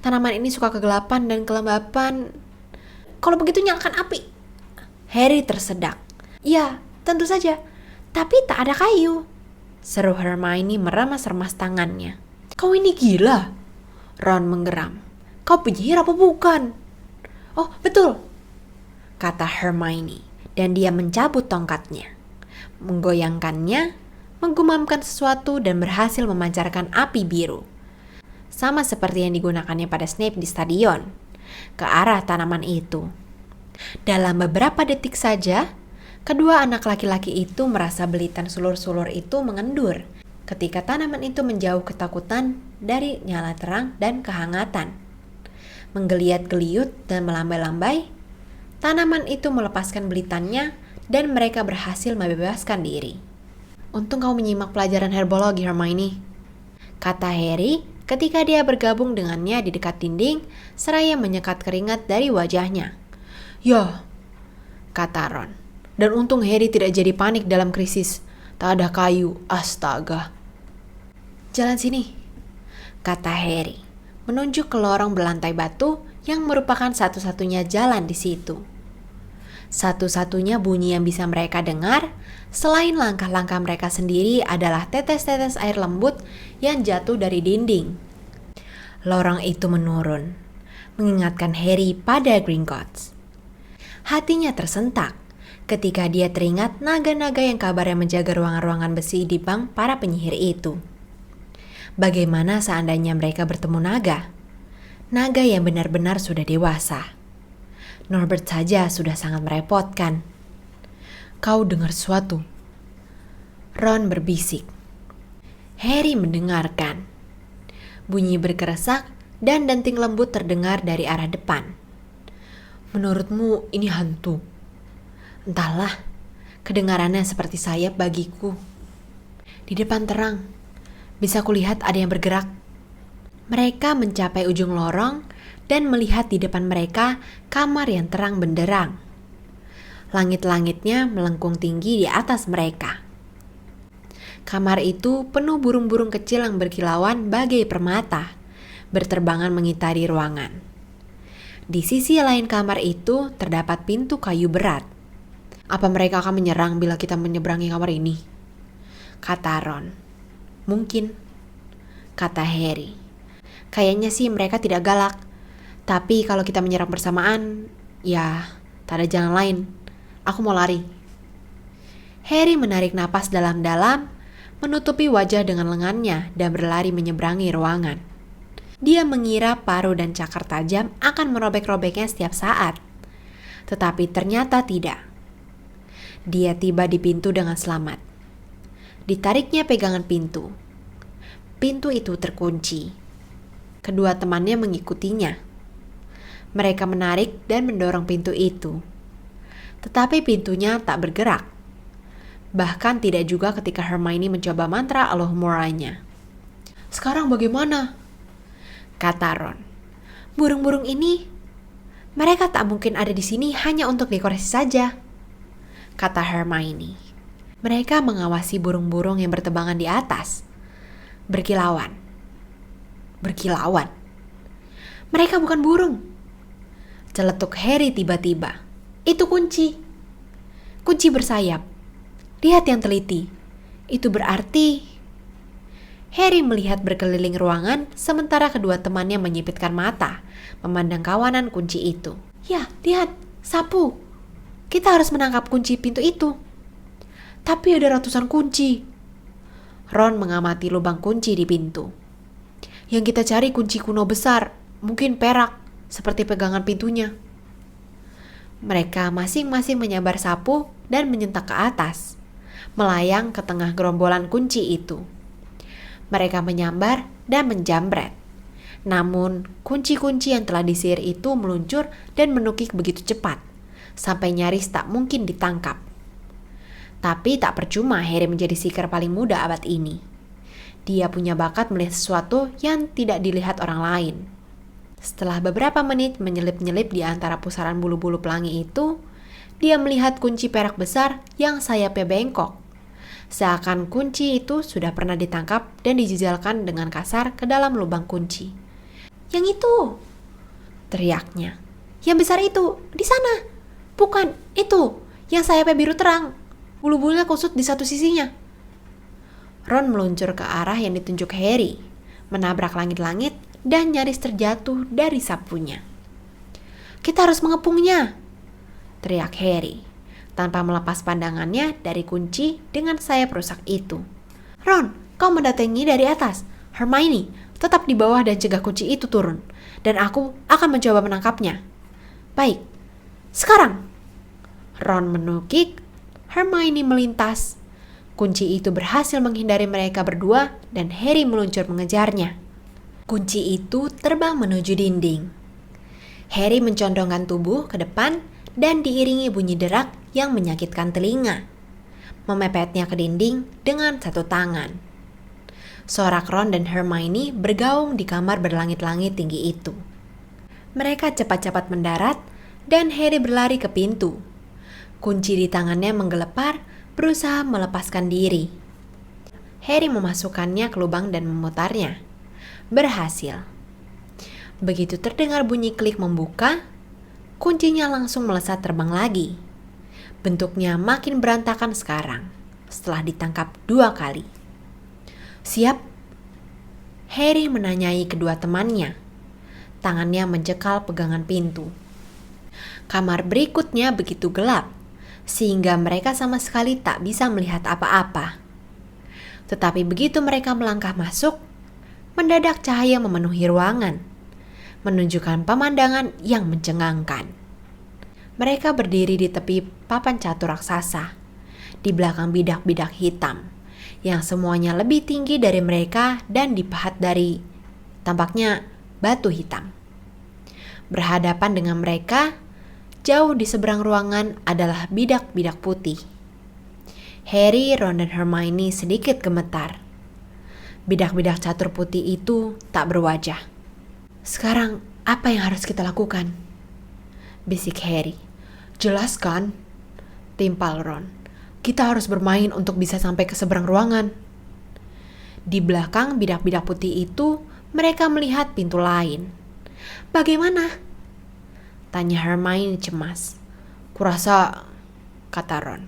Tanaman ini suka kegelapan dan kelembapan. Kalau begitu nyalakan api." Harry tersedak. "Ya, tentu saja, tapi tak ada kayu," seru Hermione meremas-remas tangannya. "Kau ini gila," Ron menggeram. "Kau penyihir apa bukan?" "Oh, betul," kata Hermione, dan dia mencabut tongkatnya, menggoyangkannya, menggumamkan sesuatu dan berhasil memancarkan api biru. Sama seperti yang digunakannya pada Snape di stadion, ke arah tanaman itu. Dalam beberapa detik saja, kedua anak laki-laki itu merasa belitan sulur-sulur itu mengendur ketika tanaman itu menjauh ketakutan dari nyala terang dan kehangatan. Menggeliat-geliut dan melambai-lambai, tanaman itu melepaskan belitannya dan mereka berhasil membebaskan diri. "Untung kau menyimak pelajaran herbologi, Hermione," kata Harry ketika dia bergabung dengannya di dekat dinding seraya menyekat keringat dari wajahnya. "Ya," kata Ron. "Dan untung Harry tidak jadi panik dalam krisis. Tak ada kayu, astaga." "Jalan sini," kata Harry, menunjuk ke lorong berlantai batu yang merupakan satu-satunya jalan di situ. Satu-satunya bunyi yang bisa mereka dengar selain langkah-langkah mereka sendiri adalah tetes-tetes air lembut yang jatuh dari dinding. Lorong itu menurun, mengingatkan Harry pada Gringotts. Hatinya tersentak ketika dia teringat naga-naga yang kabarnya menjaga ruangan-ruangan besi di bank para penyihir itu. Bagaimana seandainya mereka bertemu naga? Naga yang benar-benar sudah dewasa. Norbert saja sudah sangat merepotkan. "Kau dengar sesuatu?" Ron berbisik. Harry mendengarkan. Bunyi berkeresak dan denting lembut terdengar dari arah depan. "Menurutmu ini hantu?" "Entahlah, kedengarannya seperti sayap bagiku." "Di depan terang, bisa kulihat ada yang bergerak." Mereka mencapai ujung lorong dan melihat di depan mereka kamar yang terang benderang. Langit-langitnya melengkung tinggi di atas mereka. Kamar itu penuh burung-burung kecil yang berkilauan bagai permata, berterbangan mengitari ruangan. Di sisi lain kamar itu terdapat pintu kayu berat. "Apa mereka akan menyerang bila kita menyeberangi kamar ini?" kata Ron. "Mungkin," kata Harry. "Kayaknya sih mereka tidak galak. Tapi kalau kita menyerang bersamaan, ya tak ada jalan lain. Aku mau lari." Harry menarik napas dalam-dalam, menutupi wajah dengan lengannya dan berlari menyeberangi ruangan. Dia mengira paruh dan cakar tajam akan merobek-robeknya setiap saat. Tetapi ternyata tidak. Dia tiba di pintu dengan selamat. Ditariknya pegangan pintu. Pintu itu terkunci. Kedua temannya mengikutinya. Mereka menarik dan mendorong pintu itu. Tetapi pintunya tak bergerak. Bahkan tidak juga ketika Hermione mencoba mantra Alohomoranya. "Sekarang bagaimana?" kata Ron. "Burung-burung ini, mereka tak mungkin ada di sini hanya untuk dekorasi saja," kata Hermione. "Mereka mengawasi burung-burung yang bertebangan di atas. Berkilauan. Berkilauan. Mereka bukan burung," celetuk Harry tiba-tiba. "Itu kunci. Kunci bersayap. Lihat yang teliti. Itu berarti..." Harry melihat berkeliling ruangan sementara kedua temannya menyipitkan mata, memandang kawanan kunci itu. "Ya, lihat, sapu. Kita harus menangkap kunci pintu itu." "Tapi ada ratusan kunci." Ron mengamati lubang kunci di pintu. "Yang kita cari kunci kuno besar, mungkin perak, seperti pegangan pintunya." Mereka masing-masing menyabar sapu dan menyentak ke atas, melayang ke tengah gerombolan kunci itu. Mereka menyambar dan menjambret. Namun, kunci-kunci yang telah disihir itu meluncur dan menukik begitu cepat, sampai nyaris tak mungkin ditangkap. Tapi tak percuma Harry menjadi seeker paling muda abad ini. Dia punya bakat melihat sesuatu yang tidak dilihat orang lain. Setelah beberapa menit menyelip-nyelip di antara pusaran bulu-bulu pelangi itu, dia melihat kunci perak besar yang sayapnya bengkok. Seakan kunci itu sudah pernah ditangkap dan dijejalkan dengan kasar ke dalam lubang kunci. "Yang itu!" teriaknya. "Yang besar itu, di sana! Bukan, itu! Yang sayapnya biru terang. Bulu-bulunya kusut di satu sisinya." Ron meluncur ke arah yang ditunjuk Harry, menabrak langit-langit dan nyaris terjatuh dari sapunya. "Kita harus mengepungnya!" teriak Harry, tanpa melepas pandangannya dari kunci dengan sayap rusak itu. "Ron, kau mendatangi dari atas. Hermione, tetap di bawah dan cegah kunci itu turun. Dan aku akan mencoba menangkapnya." "Baik, sekarang!" Ron menukik, Hermione melintas. Kunci itu berhasil menghindari mereka berdua dan Harry meluncur mengejarnya. Kunci itu terbang menuju dinding. Harry mencondongkan tubuh ke depan dan diiringi bunyi derak yang menyakitkan telinga. Memepetnya ke dinding dengan satu tangan. Sorak Ron dan Hermione bergaung di kamar berlangit-langit tinggi itu. Mereka cepat-cepat mendarat dan Harry berlari ke pintu. Kunci di tangannya menggelepar, berusaha melepaskan diri. Harry memasukkannya ke lubang dan memutarnya. Berhasil. Begitu terdengar bunyi klik membuka, kuncinya langsung melesat terbang lagi. Bentuknya makin berantakan sekarang, setelah ditangkap 2 kali. "Siap?" Harry menanyai kedua temannya. Tangannya mencekal pegangan pintu. Kamar berikutnya begitu gelap, sehingga mereka sama sekali tak bisa melihat apa-apa. Tetapi begitu mereka melangkah masuk, mendadak cahaya memenuhi ruangan, menunjukkan pemandangan yang mencengangkan. Mereka berdiri di tepi papan catur raksasa, di belakang bidak-bidak hitam, yang semuanya lebih tinggi dari mereka dan dipahat dari, tampaknya, batu hitam. Berhadapan dengan mereka, jauh di seberang ruangan adalah bidak-bidak putih. Harry, Ron, dan Hermione sedikit gemetar. Bidak-bidak catur putih itu tak berwajah. "Sekarang, apa yang harus kita lakukan?" bisik Harry. "Jelaskan," timpal Ron. "Kita harus bermain untuk bisa sampai ke seberang ruangan." Di belakang bidak-bidak putih itu, mereka melihat pintu lain. "Bagaimana?" tanya Hermione cemas. "Kurasa," kata Ron,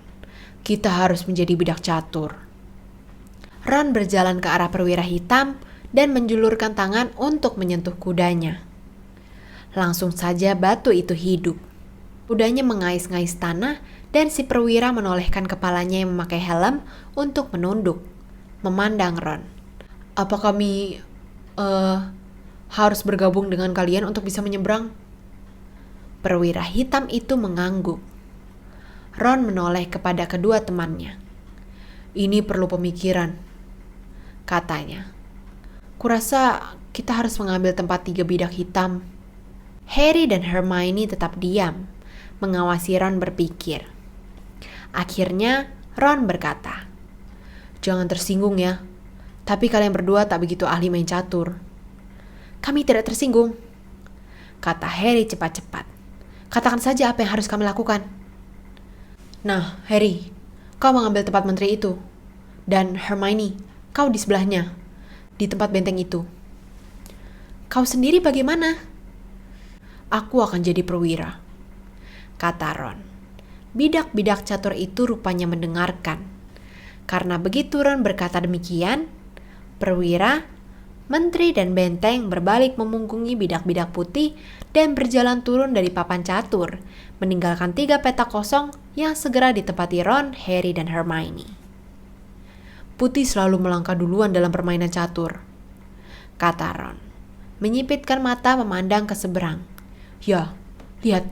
"kita harus menjadi bidak catur." Ron berjalan ke arah perwira hitam dan menjulurkan tangan untuk menyentuh kudanya. Langsung saja batu itu hidup. Kudanya mengais-ngais tanah dan si perwira menolehkan kepalanya yang memakai helm untuk menunduk, memandang Ron. "Apa kami harus bergabung dengan kalian untuk bisa menyeberang?" Perwira hitam itu mengangguk. Ron menoleh kepada kedua temannya. "Ini perlu pemikiran," katanya. "Kurasa kita harus mengambil tempat 3 bidak hitam." Harry dan Hermione tetap diam, mengawasi Ron berpikir. Akhirnya Ron berkata, "Jangan tersinggung ya, tapi kalian berdua tak begitu ahli main catur." "Kami tidak tersinggung," kata Harry cepat-cepat. "Katakan saja apa yang harus kami lakukan." "Nah, Harry, kau mengambil tempat menteri itu. Dan Hermione, kau di sebelahnya, di tempat benteng itu." "Kau sendiri bagaimana?" "Aku akan jadi perwira," kata Ron. Bidak-bidak catur itu rupanya mendengarkan. Karena begitu Ron berkata demikian, perwira, menteri dan benteng berbalik memungkungi bidak-bidak putih dan berjalan turun dari papan catur, meninggalkan 3 petak kosong yang segera ditempati Ron, Harry, dan Hermione. "Putih selalu melangkah duluan dalam permainan catur," kata Ron, menyipitkan mata memandang ke seberang. "Ya, lihat."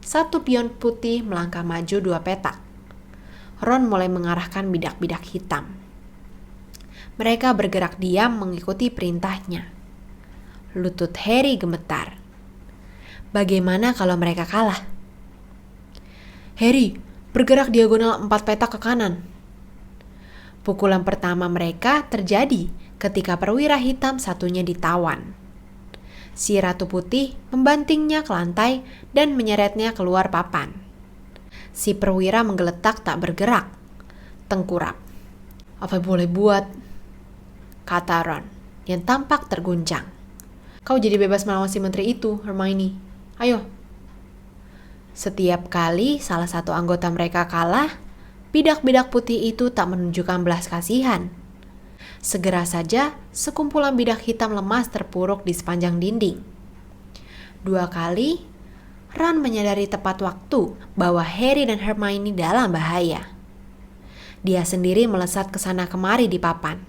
Satu pion putih melangkah maju 2 petak. Ron mulai mengarahkan bidak-bidak hitam. Mereka bergerak diam mengikuti perintahnya. Lutut Harry gemetar. Bagaimana kalau mereka kalah? "Harry, bergerak diagonal 4 petak ke kanan." Pukulan pertama mereka terjadi ketika perwira hitam satunya ditawan. Si Ratu Putih membantingnya ke lantai dan menyeretnya keluar papan. Si perwira menggeletak tak bergerak, tengkurap. "Apa boleh buat?" kata Ron, yang tampak terguncang. "Kau jadi bebas melawan si menteri itu, Hermione. Ayo." Setiap kali salah satu anggota mereka kalah, bidak-bidak putih itu tak menunjukkan belas kasihan. Segera saja, sekumpulan bidak hitam lemas terpuruk di sepanjang dinding. 2 kali, Ron menyadari tepat waktu bahwa Harry dan Hermione dalam bahaya. Dia sendiri melesat ke sana kemari di papan,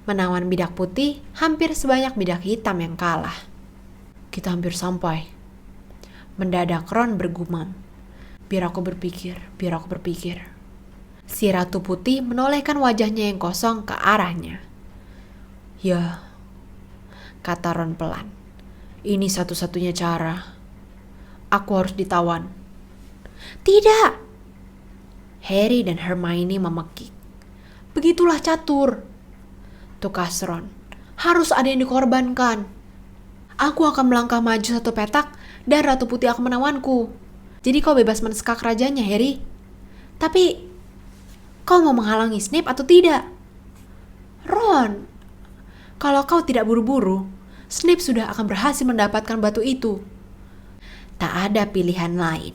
menawan bidak putih hampir sebanyak bidak hitam yang kalah. "Kita hampir sampai," mendadak Ron bergumam. Biar aku berpikir." Si Ratu Putih menolehkan wajahnya yang kosong ke arahnya. "Ya," kata Ron pelan. "Ini satu-satunya cara. Aku harus ditawan." "Tidak!" Harry dan Hermione memekik. "Begitulah catur," tukas Ron. "Harus ada yang dikorbankan. Aku akan melangkah maju 1 petak dan Ratu Putih akan menawanku. Jadi kau bebas mensekak rajanya, Harry. Tapi kau mau menghalangi Snape atau tidak?" "Ron, kalau kau tidak buru-buru, Snape sudah akan berhasil mendapatkan batu itu." "Tak ada pilihan lain."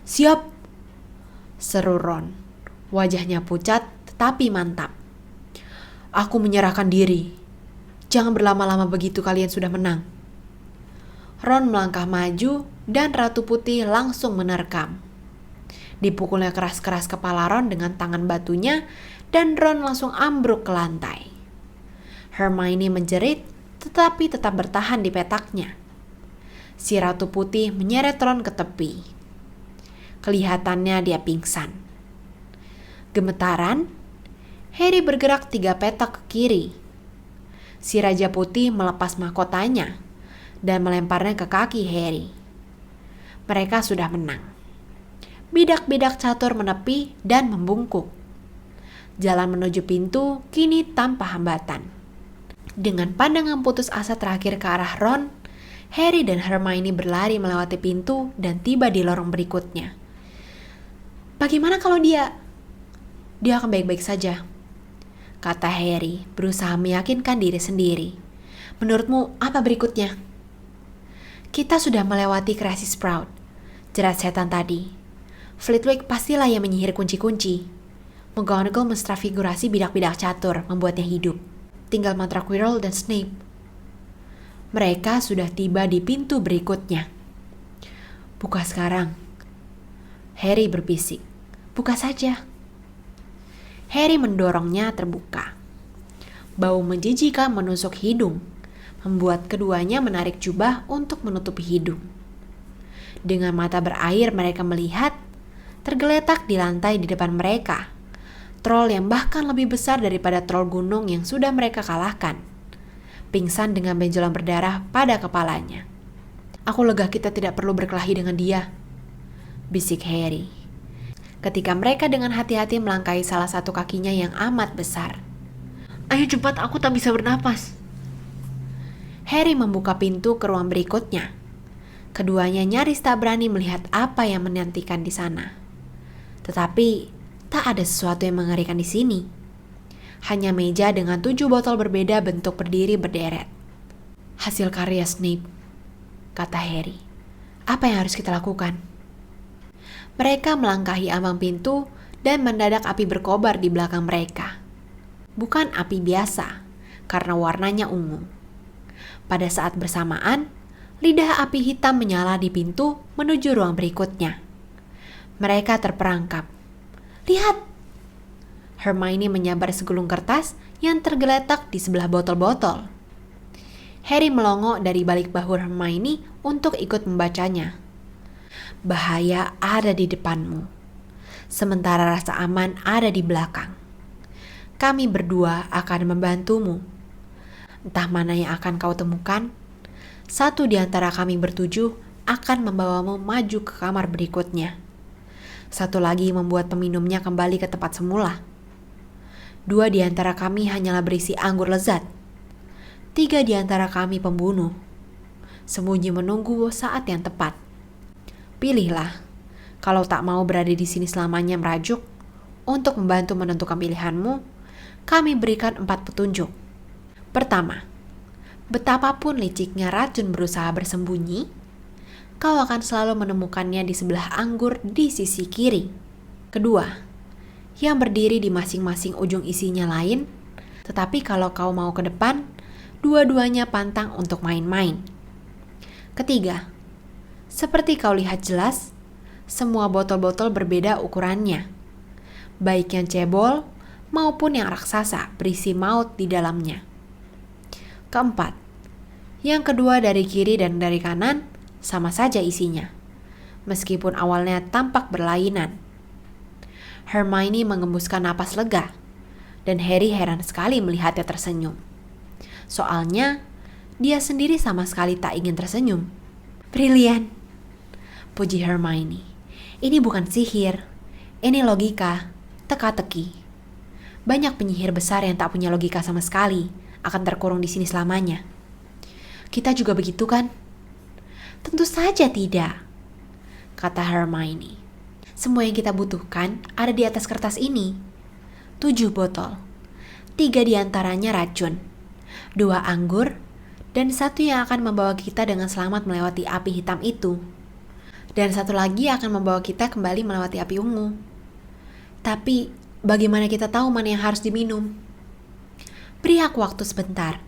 "Siap," seru Ron. Wajahnya pucat tetapi mantap. "Aku menyerahkan diri. Jangan berlama-lama begitu kalian sudah menang." Ron melangkah maju dan Ratu Putih langsung menerkam. Dipukulnya keras-keras kepala Ron dengan tangan batunya dan Ron langsung ambruk ke lantai. Hermione menjerit tetapi tetap bertahan di petaknya. Si Ratu Putih menyeret Ron ke tepi. Kelihatannya dia pingsan. Gemetaran, Harry bergerak 3 petak ke kiri. Si Raja Putih melepas mahkotanya dan melemparnya ke kaki Harry. Mereka sudah menang. Bidak-bidak catur menepi dan membungkuk. Jalan menuju pintu kini tanpa hambatan. Dengan pandangan putus asa terakhir ke arah Ron, Harry dan Hermione berlari melewati pintu dan tiba di lorong berikutnya. "Bagaimana kalau dia akan baik-baik saja," kata Harry, berusaha meyakinkan diri sendiri. "Menurutmu apa berikutnya?" "Kita sudah melewati kreasi Sprout," jerat setan tadi. "Flitwick pastilah yang menyihir kunci-kunci. McGonagall menstrafigurasi bidak-bidak catur, membuatnya hidup. Tinggal mantra Quirrell dan Snape." Mereka sudah tiba di pintu berikutnya. "Buka sekarang," Harry berbisik. "Buka saja." Harry mendorongnya terbuka. Bau menjijikan menusuk hidung, membuat keduanya menarik jubah untuk menutupi hidung. Dengan mata berair mereka melihat, tergeletak di lantai di depan mereka, troll yang bahkan lebih besar daripada troll gunung yang sudah mereka kalahkan. Pingsan dengan benjolan berdarah pada kepalanya. "Aku lega kita tidak perlu berkelahi dengan dia," bisik Harry. Ketika mereka dengan hati-hati melangkahi salah satu kakinya yang amat besar. Ayo cepat, aku tak bisa bernapas. Harry membuka pintu ke ruang berikutnya. Keduanya nyaris tak berani melihat apa yang menantikan di sana. Tetapi tak ada sesuatu yang mengerikan di sini. Hanya meja dengan 7 botol berbeda bentuk berdiri berderet. Hasil karya Snape, kata Harry. Apa yang harus kita lakukan? Mereka melangkahi ambang pintu dan mendadak api berkobar di belakang mereka. Bukan api biasa, karena warnanya ungu. Pada saat bersamaan, lidah api hitam menyala di pintu menuju ruang berikutnya. Mereka terperangkap. Lihat! Hermione menyabar segulung kertas yang tergeletak di sebelah botol-botol. Harry melongo dari balik bahu Hermione untuk ikut membacanya. Bahaya ada di depanmu, sementara rasa aman ada di belakang. Kami berdua akan membantumu. Entah mana yang akan kau temukan, satu di antara kami bertujuh akan membawamu maju ke kamar berikutnya. Satu lagi membuat peminumnya kembali ke tempat semula. 2 di antara kami hanyalah berisi anggur lezat. 3 di antara kami pembunuh, sembunyi menunggu saat yang tepat. Pilihlah, kalau tak mau berada di sini selamanya merajuk. Untuk membantu menentukan pilihanmu, kami berikan 4 petunjuk. Pertama, betapapun liciknya racun berusaha bersembunyi, kau akan selalu menemukannya di sebelah anggur di sisi kiri. Kedua, yang berdiri di masing-masing ujung isinya lain, tetapi kalau kau mau ke depan, dua-duanya pantang untuk main-main. Ketiga, seperti kau lihat jelas, semua botol-botol berbeda ukurannya, baik yang cebol maupun yang raksasa berisi maut di dalamnya. Keempat, yang kedua dari kiri dan dari kanan sama saja isinya, meskipun awalnya tampak berlainan. Hermione mengembuskan napas lega, dan Harry heran sekali melihatnya tersenyum. Soalnya, dia sendiri sama sekali tak ingin tersenyum. Brilian, puji Hermione. Ini bukan sihir, ini logika, teka-teki. Banyak penyihir besar yang tak punya logika sama sekali akan terkurung di sini selamanya. Kita juga begitu kan? Tentu saja tidak, kata Hermione. Semua yang kita butuhkan ada di atas kertas ini. 7 botol, 3 diantaranya racun, 2 anggur, dan 1 yang akan membawa kita dengan selamat melewati api hitam itu. Dan 1 lagi akan membawa kita kembali melewati api ungu. Tapi, bagaimana kita tahu mana yang harus diminum? Beri aku waktu sebentar.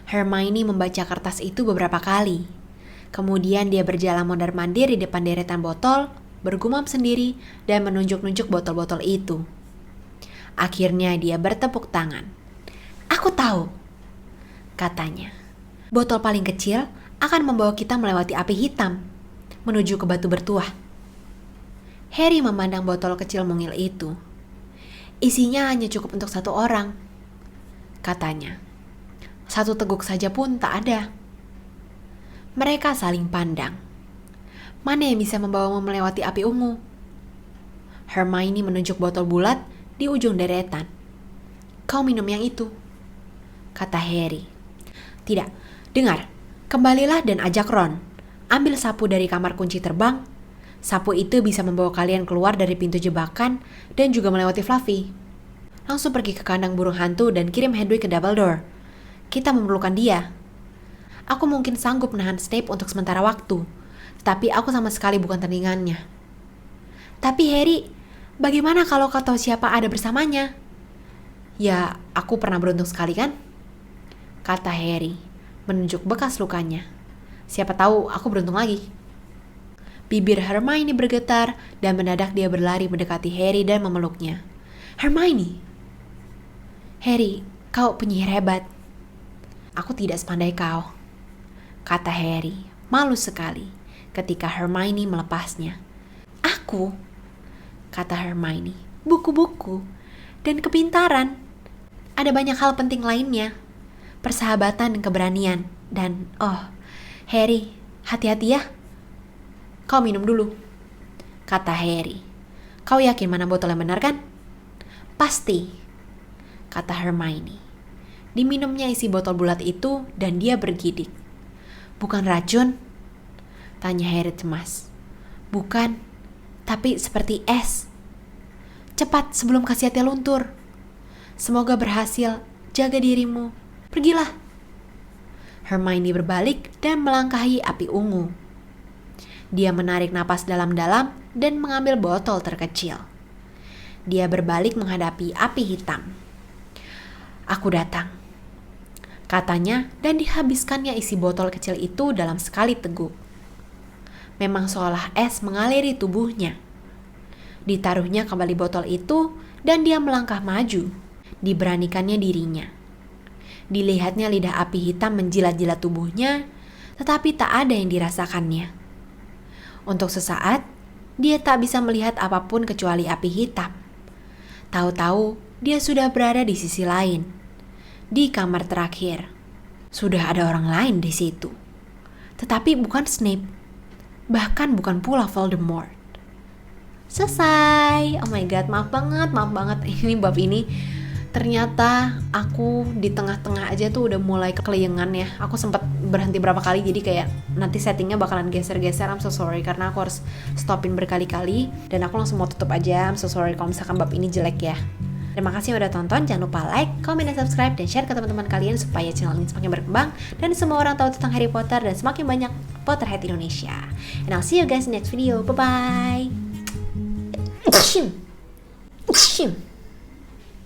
Hermione membaca kertas itu beberapa kali. Kemudian dia berjalan mondar-mandir di depan deretan botol, bergumam sendiri, dan menunjuk-nunjuk botol-botol itu. Akhirnya dia bertepuk tangan. Aku tahu, katanya. Botol paling kecil akan membawa kita melewati api hitam, menuju ke batu bertuah. Harry memandang botol kecil mungil itu. Isinya hanya cukup untuk 1 orang, katanya. 1 teguk saja pun tak ada. Mereka saling pandang. Mana yang bisa membawamu melewati api ungu? Hermione menunjuk botol bulat di ujung deretan. Kau minum yang itu, kata Harry. Tidak, dengar. Kembalilah dan ajak Ron. Ambil sapu dari kamar kunci terbang. Sapu itu bisa membawa kalian keluar dari pintu jebakan dan juga melewati Fluffy. Langsung pergi ke kandang burung hantu dan kirim Hedwig ke Dumbledore. Kita memerlukan dia. Aku mungkin sanggup menahan Snape untuk sementara waktu, tapi aku sama sekali bukan tandingannya. Tapi Harry, bagaimana kalau kau tahu siapa ada bersamanya? Ya, aku pernah beruntung sekali kan? Kata Harry, menunjuk bekas lukanya. Siapa tahu aku beruntung lagi. Bibir Hermione bergetar dan mendadak dia berlari mendekati Harry dan memeluknya. Hermione! Harry, kau penyihir hebat. Aku tidak sepandai kau, kata Harry, malu sekali ketika Hermione melepasnya. Aku, kata Hermione, buku-buku dan kepintaran. Ada banyak hal penting lainnya, persahabatan dan keberanian. Dan, oh, Harry, hati-hati ya. Kau minum dulu. kata Harry. Kau yakin mana botol yang benar kan? Pasti, kata Hermione. Diminumnya isi botol bulat itu dan dia bergidik. Bukan racun? Tanya Harry cemas. Bukan, tapi seperti es. Cepat sebelum khasiatnya luntur. Semoga berhasil, jaga dirimu. Pergilah. Hermione berbalik dan melangkahi api ungu. Dia menarik napas dalam-dalam dan mengambil botol terkecil. Dia berbalik menghadapi api hitam. Aku datang, katanya, dan dihabiskannya isi botol kecil itu dalam sekali teguk. Memang seolah es mengaliri tubuhnya. Ditaruhnya kembali botol itu dan dia melangkah maju. Diberanikannya dirinya. Dilihatnya lidah api hitam menjilat-jilat tubuhnya, tetapi tak ada yang dirasakannya. Untuk sesaat, dia tak bisa melihat apapun kecuali api hitam. Tahu-tahu, dia sudah berada di sisi lain. Di kamar terakhir. Sudah ada orang lain di situ. Tetapi bukan Snape. Bahkan bukan pula Voldemort. Selesai. Oh my god, maaf banget. Ini bab ini ternyata aku di tengah-tengah aja tuh udah mulai kekeliengan ya. Aku sempat berhenti berapa kali, jadi kayak nanti settingnya bakalan geser-geser. I'm so sorry karena aku harus stopin berkali-kali dan aku langsung mau tutup aja. I'm so sorry kalau misalkan bab ini jelek ya. Terima kasih yang udah tonton, jangan lupa like, comment, dan subscribe, dan share ke teman-teman kalian supaya channel ini semakin berkembang dan semua orang tahu tentang Harry Potter dan semakin banyak Potterhead Indonesia. And I'll see you guys in next video. Bye-bye.